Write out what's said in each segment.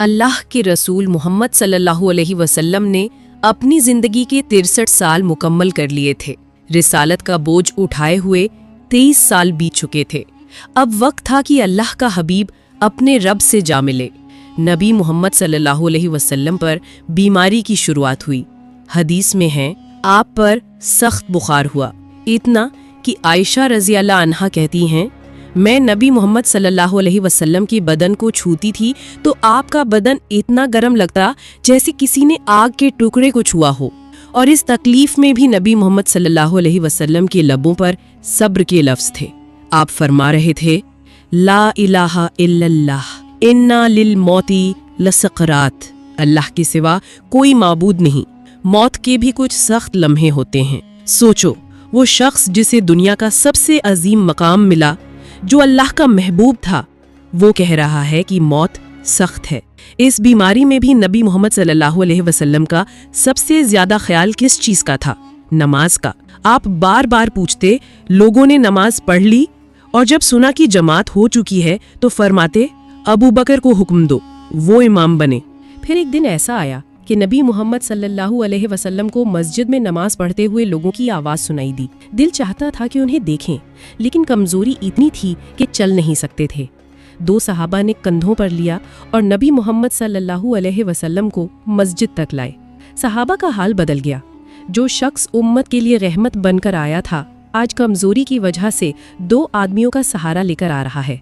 اللہ کے رسول محمد صلی اللہ علیہ وسلم نے اپنی زندگی کے 63 سال مکمل کر لیے تھے۔ رسالت کا بوجھ اٹھائے ہوئے 23 سال بیت چکے تھے۔ اب وقت تھا کہ اللہ کا حبیب اپنے رب سے جا ملے۔ نبی محمد صلی اللہ علیہ وسلم پر بیماری کی شروعات ہوئی۔ حدیث میں ہے آپ پر سخت بخار ہوا، اتنا کہ عائشہ رضی اللہ عنہا کہتی ہیں میں نبی محمد صلی اللہ علیہ وسلم کی بدن کو چھوتی تھی تو آپ کا بدن اتنا گرم لگتا جیسے کسی نے آگ کے ٹکڑے کو چھوا ہو، اور اس تکلیف میں بھی نبی محمد صلی اللہ علیہ وسلم کے لبوں پر صبر کے لفظ تھے۔ آپ فرما رہے تھے لا الہ الا اللہ انا للموتی لسقرات، اللہ کے سوا کوئی معبود نہیں، موت کے بھی کچھ سخت لمحے ہوتے ہیں۔ سوچو، وہ شخص جسے دنیا کا سب سے عظیم مقام ملا، جو اللہ کا محبوب تھا، وہ کہہ رہا ہے کہ موت سخت ہے۔ اس بیماری میں بھی نبی محمد صلی اللہ علیہ وسلم کا سب سے زیادہ خیال کس چیز کا تھا؟ نماز کا۔ آپ بار بار پوچھتے لوگوں نے نماز پڑھ لی، اور جب سنا کہ جماعت ہو چکی ہے تو فرماتے ابو بکر کو حکم دو، وہ امام بنے۔ پھر ایک دن ایسا آیا کہ نبی محمد صلی اللہ علیہ وسلم کو مسجد میں نماز پڑھتے ہوئے لوگوں کی آواز سنائی دی۔ دل چاہتا تھا کہ انہیں دیکھیں، لیکن کمزوری اتنی تھی کہ چل نہیں سکتے تھے۔ 2 صحابہ نے کندھوں پر لیا اور نبی محمد صلی اللہ علیہ وسلم کو مسجد تک لائے۔ صحابہ کا حال بدل گیا۔ جو شخص امت کے لیے رحمت بن کر آیا تھا، آج کمزوری کی وجہ سے 2 آدمیوں کا سہارا لے کر آ رہا ہے۔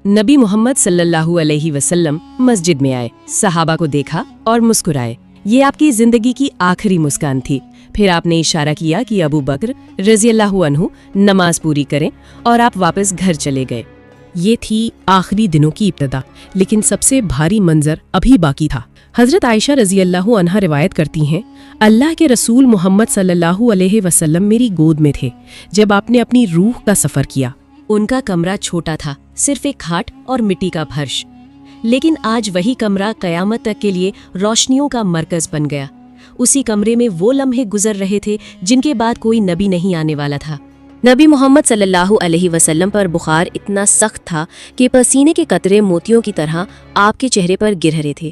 نبی محمد صلی اللہ علیہ وسلم مسجد میں آئے، صحابہ کو دیکھا اور مسکرائے۔ یہ آپ کی زندگی کی آخری مسکان تھی۔ پھر آپ نے اشارہ کیا کہ ابو بکر رضی اللہ عنہ نماز پوری کریں، اور آپ واپس گھر چلے گئے۔ یہ تھی آخری دنوں کی ابتدا، لیکن سب سے بھاری منظر ابھی باقی تھا۔ حضرت عائشہ رضی اللہ عنہا روایت کرتی ہیں اللہ کے رسول محمد صلی اللہ علیہ وسلم میری گود میں تھے جب آپ نے اپنی روح کا سفر کیا۔ ان کا کمرہ چھوٹا تھا، صرف ایک کھاٹ اور مٹی کا فرش، لیکن آج وہی کمرہ قیامت تک کے لیے روشنیوں کا مرکز بن گیا۔ اسی کمرے میں وہ لمحے گزر رہے تھے جن کے بعد کوئی نبی نہیں آنے والا تھا۔ نبی محمد صلی اللہ علیہ وسلم پر بخار اتنا سخت تھا کہ پسینے کے قطرے موتیوں کی طرح آپ کے چہرے پر گر رہے تھے۔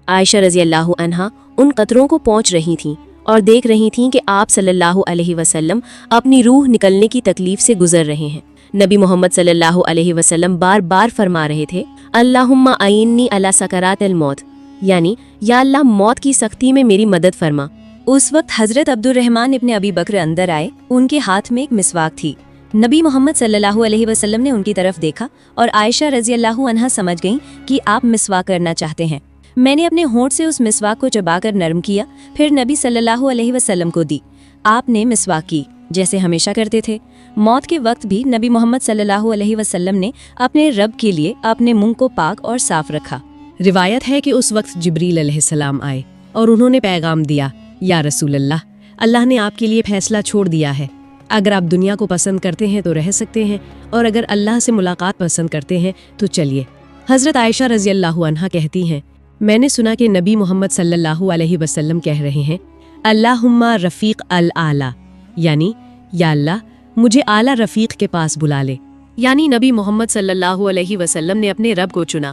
عائشہ رضی اللہ عنہا ان قطروں کو پہنچ رہی تھیں اور دیکھ رہی تھیں کہ آپ صلی اللہ علیہ وسلم اپنی روح نکلنے کی تکلیف سے گزر رہے ہیں۔ نبی محمد صلی اللہ علیہ وسلم بار بار فرما رہے تھے اللہم اعنی علی سکرات الموت، یعنی یا اللہ موت کی سختی میں میری مدد فرما۔ اس وقت حضرت عبد الرحمن ابن ابی بکر اندر آئے۔ ان کے ہاتھ میں ایک مسواک تھی۔ نبی محمد صلی اللہ علیہ وسلم نے ان کی طرف دیکھا اور عائشہ رضی اللہ عنہا سمجھ گئیں کہ آپ مسواک کرنا چاہتے ہیں۔ میں نے اپنے ہونٹ سے اس مسواک کو چبا کر نرم کیا، پھر نبی صلی اللہ علیہ وسلم کو دی۔ آپ نے مسواک کی جیسے ہمیشہ کرتے تھے۔ موت کے وقت بھی نبی محمد صلی اللہ علیہ وسلم نے اپنے رب کے لیے اپنے منہ کو پاک اور صاف رکھا۔ روایت ہے کہ اس وقت جبریل علیہ السلام آئے اور انہوں نے پیغام دیا یا رسول اللہ، اللہ نے آپ کے لیے فیصلہ چھوڑ دیا ہے۔ اگر آپ دنیا کو پسند کرتے ہیں تو رہ سکتے ہیں، اور اگر اللہ سے ملاقات پسند کرتے ہیں تو چلیے۔ حضرت عائشہ رضی اللہ عنہا کہتی ہیں میں نے سنا کہ نبی محمد صلی اللہ علیہ وسلم کہہ رہے ہیں اللہم رفیق الاعلی، یعنی یا اللہ مجھے اعلیٰ رفیق کے پاس بلا لے۔ یعنی نبی محمد صلی اللہ علیہ وسلم نے اپنے رب کو چنا،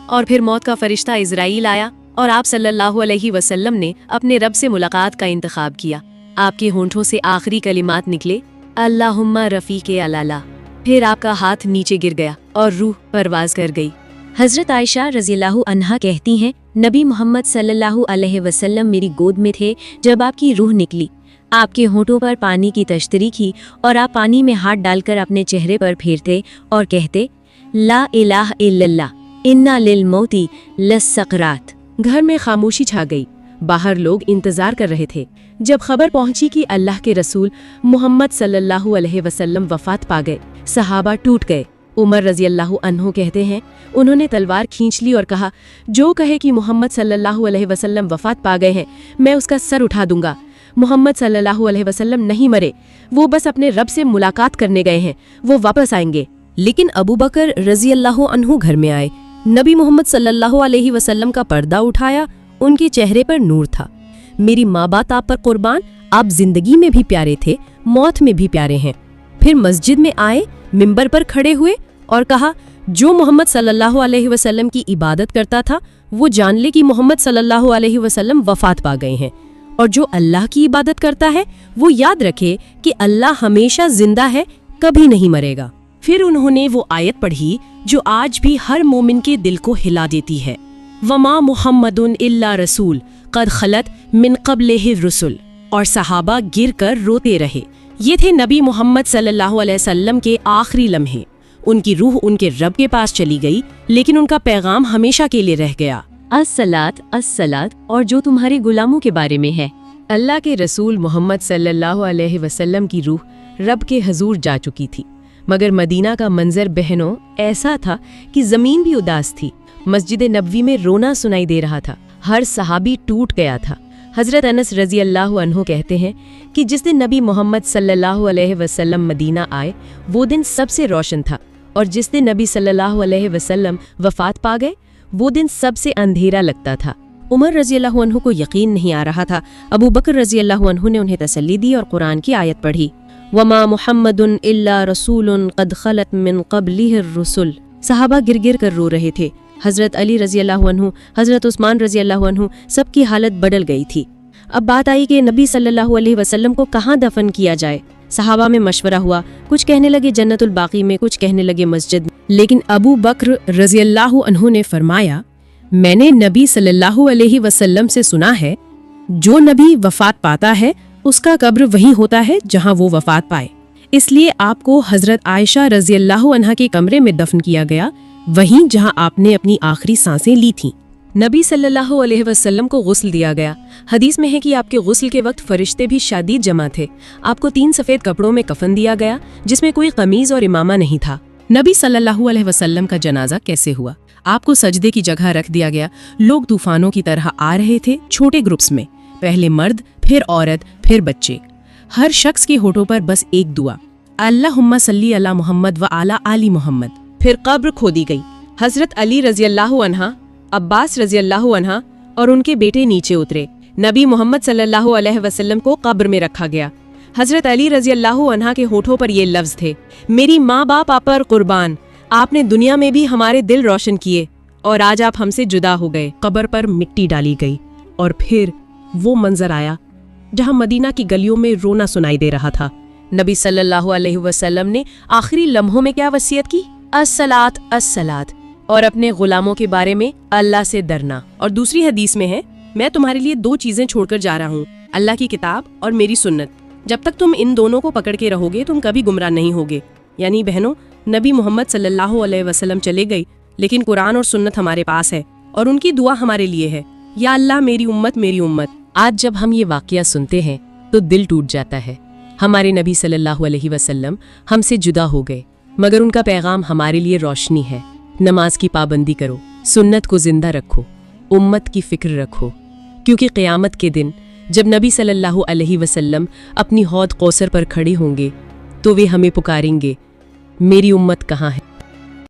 اور پھر موت کا فرشتہ اسرائیل آیا اور آپ صلی اللہ علیہ وسلم نے اپنے رب سے ملاقات کا انتخاب کیا۔ آپ کے ہونٹوں سے آخری کلمات نکلے اللہم رفیق الاعلی، پھر آپ کا ہاتھ نیچے گر گیا اور روح پرواز کر گئی۔ حضرت عائشہ رضی اللہ عنہا کہتی ہیں نبی محمد صلی اللہ علیہ وسلم میری گود میں تھے جب آپ کی روح نکلی۔ آپ کے ہونٹوں پر پانی کی تشتری کی اور آپ پانی میں ہاتھ ڈال کر اپنے چہرے پر پھیرتے اور کہتے لا الہ الا اللہ انا للموت لسقرات۔ گھر میں خاموشی چھا گئی۔ باہر لوگ انتظار کر رہے تھے۔ جب خبر پہنچی کہ اللہ کے رسول محمد صلی اللہ علیہ وسلم وفات پا گئے، صحابہ ٹوٹ گئے۔ عمر رضی اللہ عنہ کہتے ہیں انہوں نے تلوار کھینچ لی اور کہا جو کہے کہ محمد صلی اللہ علیہ وسلم وفات پا گئے ہیں میں اس کا سر اٹھا دوں گا۔ محمد صلی اللہ علیہ وسلم نہیں مرے، وہ بس اپنے رب سے ملاقات کرنے گئے ہیں، وہ واپس آئیں گے۔ لیکن ابو بکر رضی اللہ عنہ گھر میں آئے۔ نبی محمد صلی اللہ علیہ وسلم کا پردہ اٹھایا، ان کے چہرے پر نور تھا۔ میری ماں باپ آپ پر قربان، آپ زندگی میں بھی پیارے تھے، موت میں بھی پیارے ہیں۔ پھر مسجد میں آئے، منبر پر کھڑے ہوئے اور کہا جو محمد صلی اللہ علیہ وسلم کی عبادت کرتا تھا وہ جان لے کہ محمد صلی اللہ علیہ وسلم وفات پا گئے ہیں، اور جو اللہ کی عبادت کرتا ہے وہ یاد رکھے کہ اللہ ہمیشہ زندہ ہے، کبھی نہیں مرے گا۔ پھر انہوں نے وہ آیت پڑھی جو آج بھی ہر مومن کے دل کو ہلا دیتی ہے، وما محمد الا رسول قد خلت من قبلہ الرسل، اور صحابہ گر کر روتے رہے۔ یہ تھے نبی محمد صلی اللہ علیہ وسلم کے آخری لمحے۔ ان کی روح ان کے رب کے پاس چلی گئی، لیکن ان کا پیغام ہمیشہ کے لیے رہ گیا۔ الصلاۃ الصلاۃ، اور جو تمہارے غلاموں کے بارے میں ہے۔ اللہ کے رسول محمد صلی اللہ علیہ وسلم کی روح رب کے حضور جا چکی تھی، مگر مدینہ کا منظر بہنوں ایسا تھا کہ زمین بھی اداس تھی۔ مسجد نبوی میں رونا سنائی دے رہا تھا، ہر صحابی ٹوٹ گیا تھا۔ حضرت انس رضی اللہ عنہ کہتے ہیں کہ جس دن نبی محمد صلی اللہ علیہ وسلم مدینہ آئے وہ دن سب سے روشن تھا، اور جس دن نبی صلی اللہ علیہ وسلم وفات پا گئے وہ دن سب سے اندھیرا لگتا تھا۔ عمر رضی اللہ عنہ کو یقین نہیں آ رہا تھا۔ ابو بکر رضی اللہ عنہ نے انہیں تسلی دی اور قرآن کی آیت پڑھی، وما محمد الا رسول قد خلت من قبلہ الرسل۔ صحابہ گر گر کر رو رہے تھے۔ حضرت علی رضی اللہ عنہ، حضرت عثمان رضی اللہ عنہ، سب کی حالت بدل گئی تھی۔ اب بات آئی کہ نبی صلی اللہ علیہ وسلم کو کہاں دفن کیا جائے۔ صحابہ میں مشورہ ہوا، کچھ کہنے لگے جنت الباقی میں، کچھ کہنے لگے مسجد میں، لیکن ابو بکر رضی اللہ عنہ نے فرمایا، میں نے نبی صلی اللہ علیہ وسلم سے سنا ہے جو نبی وفات پاتا ہے اس کا قبر وہیں ہوتا ہے جہاں وہ وفات پائے، اس لیے آپ کو حضرت عائشہ رضی اللہ عنہا کے کمرے میں دفن کیا گیا، وہیں جہاں آپ نے اپنی آخری سانسیں لی تھیں۔ نبی صلی اللہ علیہ وسلم کو غسل دیا گیا۔ حدیث میں ہے کہ آپ کے غسل کے وقت فرشتے بھی شدید جمع تھے۔ آپ کو 3 سفید کپڑوں میں کفن دیا گیا جس میں کوئی قمیض اور امامہ نہیں تھا۔ نبی صلی اللہ علیہ وسلم کا جنازہ کیسے ہوا؟ آپ کو سجدے کی جگہ رکھ دیا گیا۔ لوگ طوفانوں کی طرح آ رہے تھے، چھوٹے گروپس میں، پہلے مرد، پھر عورت، پھر بچے۔ ہر شخص کے ہونٹوں پر بس ایک دعا، اللہم صلی علی محمد و علی آل محمد۔ پھر قبر کھودی گئی۔ حضرت علی رضی اللہ عنہ، عباس رضی اللہ عنہ اور ان کے بیٹے نیچے اترے۔ نبی محمد صلی اللہ علیہ وسلم کو قبر میں رکھا گیا۔ حضرت علی رضی اللہ عنہ کے ہونٹوں پر یہ لفظ تھے، میری ماں باپ آپ پر قربان، آپ نے دنیا میں بھی ہمارے دل روشن کیے اور آج آپ ہم سے جدا ہو گئے۔ قبر پر مٹی ڈالی گئی اور پھر وہ منظر آیا جہاں مدینہ کی گلیوں میں رونا سنائی دے رہا تھا۔ نبی صلی اللہ علیہ وسلم نے آخری لمحوں میں کیا وصیت کی؟ الصلاۃ الصلاۃ، اور اپنے غلاموں کے بارے میں اللہ سے ڈرنا۔ اور دوسری حدیث میں ہے، میں تمہارے لیے 2 چیزیں چھوڑ کر جا رہا ہوں، اللہ کی کتاب اور میری سنت، جب تک تم ان دونوں کو پکڑ کے رہو گے تم کبھی گمراہ نہیں ہوگے۔ یعنی بہنوں، نبی محمد صلی اللہ علیہ وسلم چلے گئی لیکن قرآن اور سنت ہمارے پاس ہے اور ان کی دعا ہمارے لیے ہے، یا اللہ میری امت میری امت۔ آج جب ہم یہ واقعہ سنتے ہیں تو دل ٹوٹ جاتا ہے۔ ہمارے نبی صلی اللہ علیہ وسلم ہم سے جدا ہو گئے، مگر ان کا پیغام ہمارے لیے روشنی ہے۔ نماز کی پابندی کرو، سنت کو زندہ رکھو، امت کی فکر رکھو، کیونکہ قیامت کے دن جب نبی صلی اللہ علیہ وسلم اپنی حوض کوثر پر کھڑے ہوں گے تو وہ ہمیں پکاریں گے، میری امت کہاں ہے؟